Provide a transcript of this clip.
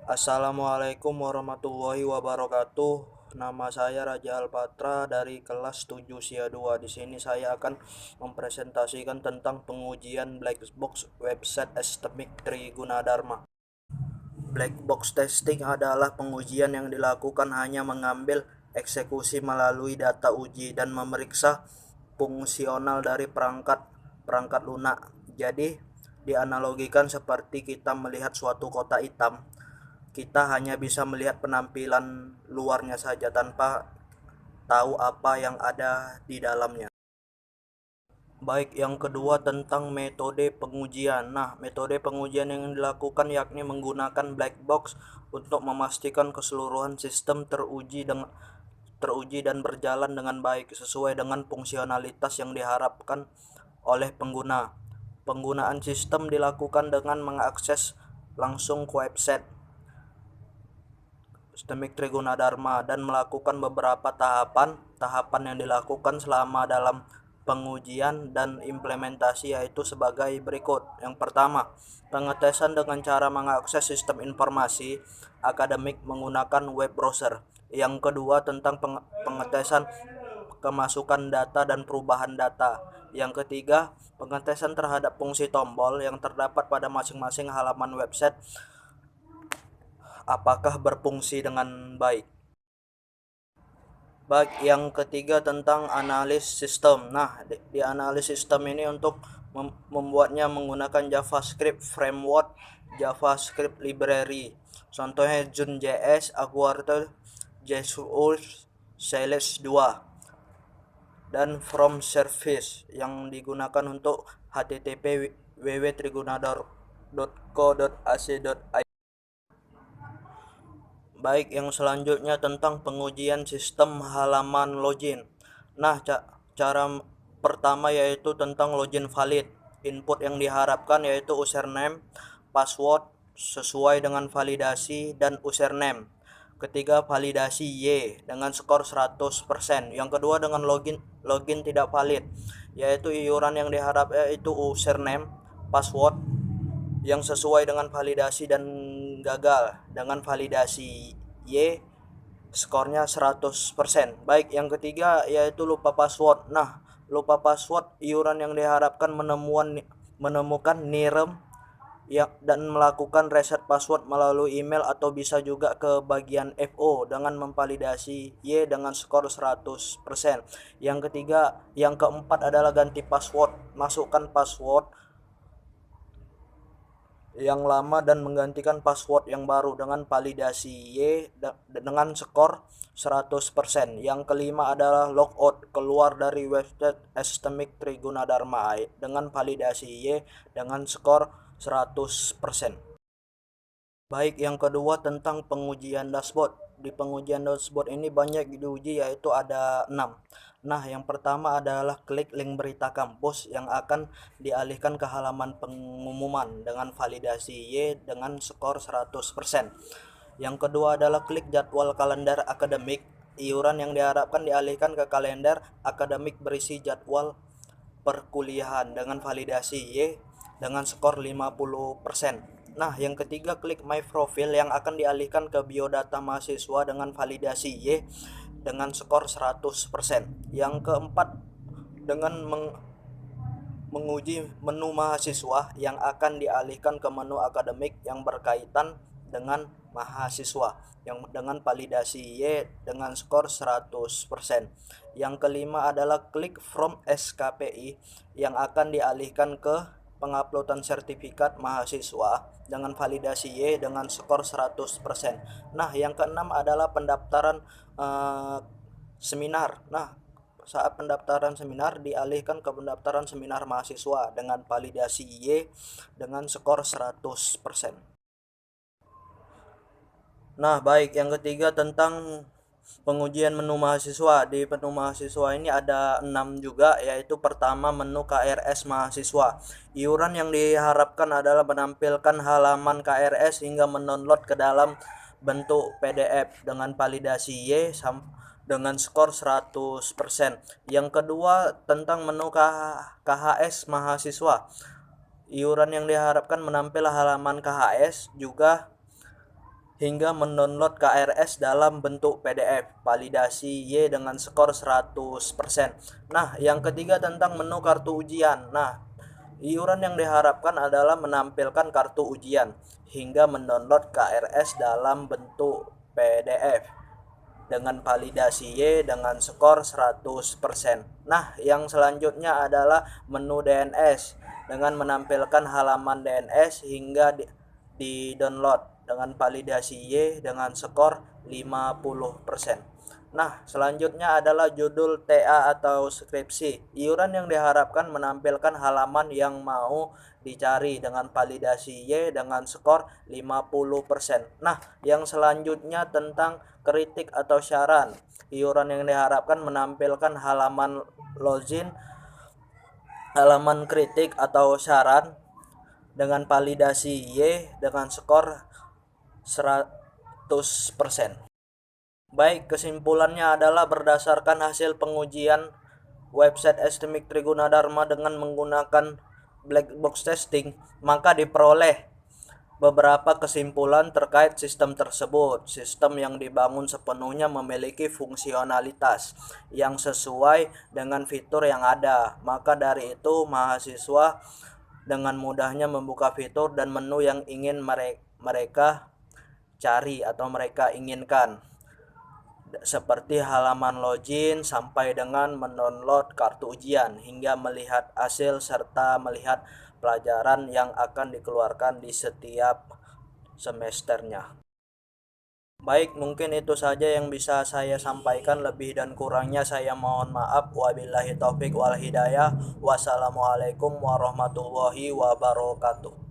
Assalamualaikum warahmatullahi wabarakatuh. Nama saya Raja Alpatra dari kelas 7 SIA 2. Di sini saya akan mempresentasikan tentang pengujian black box website Epistemic Trigunadarma. Black box testing adalah pengujian yang dilakukan hanya mengambil eksekusi melalui data uji dan memeriksa fungsional dari perangkat lunak. Jadi, dianalogikan seperti kita melihat suatu kotak hitam. Kita hanya bisa melihat penampilan luarnya saja tanpa tahu apa yang ada di dalamnya. Baik, yang kedua tentang metode pengujian. Nah, metode pengujian yang dilakukan yakni menggunakan black box untuk memastikan keseluruhan sistem teruji dan berjalan dengan baik sesuai dengan fungsionalitas yang diharapkan oleh pengguna. Penggunaan sistem dilakukan dengan mengakses langsung ke website Epistemic Trigunadarma dan melakukan beberapa tahapan yang dilakukan selama dalam pengujian dan implementasi, yaitu sebagai berikut. Yang pertama, pengetesan dengan cara mengakses sistem informasi akademik menggunakan web browser. Yang kedua, tentang pengetesan kemasukan data dan perubahan data. Yang ketiga, pengetesan terhadap fungsi tombol yang terdapat pada masing-masing halaman website apakah berfungsi dengan baik. Baik, yang ketiga tentang analis sistem. Nah, di analis sistem ini untuk membuatnya menggunakan JavaScript framework, JavaScript library. Contohnya June.js, Aquartel, JSOurce, Sales 2, dan From Service yang digunakan untuk http www.trigunadarma.co.ac.id. Baik, yang selanjutnya tentang pengujian sistem halaman login. Nah, cara pertama yaitu tentang login valid. Input yang diharapkan yaitu username, password sesuai dengan validasi dan username. Ketiga, validasi Y dengan skor 100%. Yang kedua dengan login tidak valid, yaitu iuran yang diharap yaitu username, password yang sesuai dengan validasi dan gagal dengan validasi Y, skornya 100%. Baik, yang ketiga yaitu lupa password. Nah, lupa password iuran yang diharapkan menemukan NIREM dan melakukan reset password melalui email atau bisa juga ke bagian FO dengan memvalidasi Y dengan skor 100%. Yang keempat adalah ganti password. Masukkan password yang lama dan menggantikan password yang baru dengan validasi Y dengan skor 100%. Yang kelima adalah logout, keluar dari website Epistemic Trigunadarma dengan validasi Y dengan skor 100%. Baik, yang kedua tentang pengujian dashboard. Di pengujian dashboard ini banyak diuji, yaitu ada 6. Nah, yang pertama adalah klik link berita kampus yang akan dialihkan ke halaman pengumuman dengan validasi Y dengan skor 100%. Yang kedua adalah klik jadwal kalender akademik. Iuran yang diharapkan dialihkan ke kalender akademik berisi jadwal perkuliahan dengan validasi Y dengan skor 50%. Nah, yang ketiga klik my profile yang akan dialihkan ke biodata mahasiswa dengan validasi Y dengan skor 100%. Yang keempat, dengan menguji menu mahasiswa yang akan dialihkan ke menu akademik yang berkaitan dengan mahasiswa yang dengan validasi Y dengan skor 100%. Yang kelima adalah klik from SKPI yang akan dialihkan ke penguploadan sertifikat mahasiswa dengan validasi Y dengan skor 100%. Nah, yang keenam adalah pendaftaran seminar. Nah, saat pendaftaran seminar dialihkan ke pendaftaran seminar mahasiswa dengan validasi Y dengan skor 100%. Nah, baik, yang ketiga tentang pengujian menu mahasiswa. Di menu mahasiswa ini ada 6 juga, yaitu pertama menu KRS mahasiswa. Iuran yang diharapkan adalah menampilkan halaman KRS hingga mendownload ke dalam bentuk PDF dengan validasi Y dengan skor 100%. Yang kedua tentang menu KHS mahasiswa. Iuran yang diharapkan menampilkan halaman KHS juga hingga mendownload KRS dalam bentuk PDF, validasi Y dengan skor 100%. Nah, yang ketiga tentang menu kartu ujian. Nah, iuran yang diharapkan adalah menampilkan kartu ujian hingga mendownload KRS dalam bentuk PDF dengan validasi Y dengan skor 100%. Nah, yang selanjutnya adalah menu DNS dengan menampilkan halaman DNS hingga di-download dengan validasi Y dengan skor 50%. Nah, selanjutnya adalah judul TA atau skripsi. Iuran yang diharapkan menampilkan halaman yang mau dicari dengan validasi Y dengan skor 50%. Nah, yang selanjutnya tentang kritik atau saran. Iuran yang diharapkan menampilkan halaman login, halaman kritik atau saran dengan validasi Y dengan skor 100%. Baik, kesimpulannya adalah berdasarkan hasil pengujian website Estimik Triguna Dharma dengan menggunakan black box testing, maka diperoleh beberapa kesimpulan terkait sistem tersebut. Sistem yang dibangun sepenuhnya memiliki fungsionalitas yang sesuai dengan fitur yang ada. Maka dari itu, mahasiswa dengan mudahnya membuka fitur dan menu yang ingin mereka cari atau mereka inginkan, seperti halaman login sampai dengan mendownload kartu ujian hingga melihat hasil serta melihat pelajaran yang akan dikeluarkan di setiap semesternya. Baik, mungkin itu saja yang bisa saya sampaikan. Lebih dan kurangnya saya mohon maaf. Wabillahi taufik wal hidayah. Wassalamualaikum warahmatullahi wabarakatuh.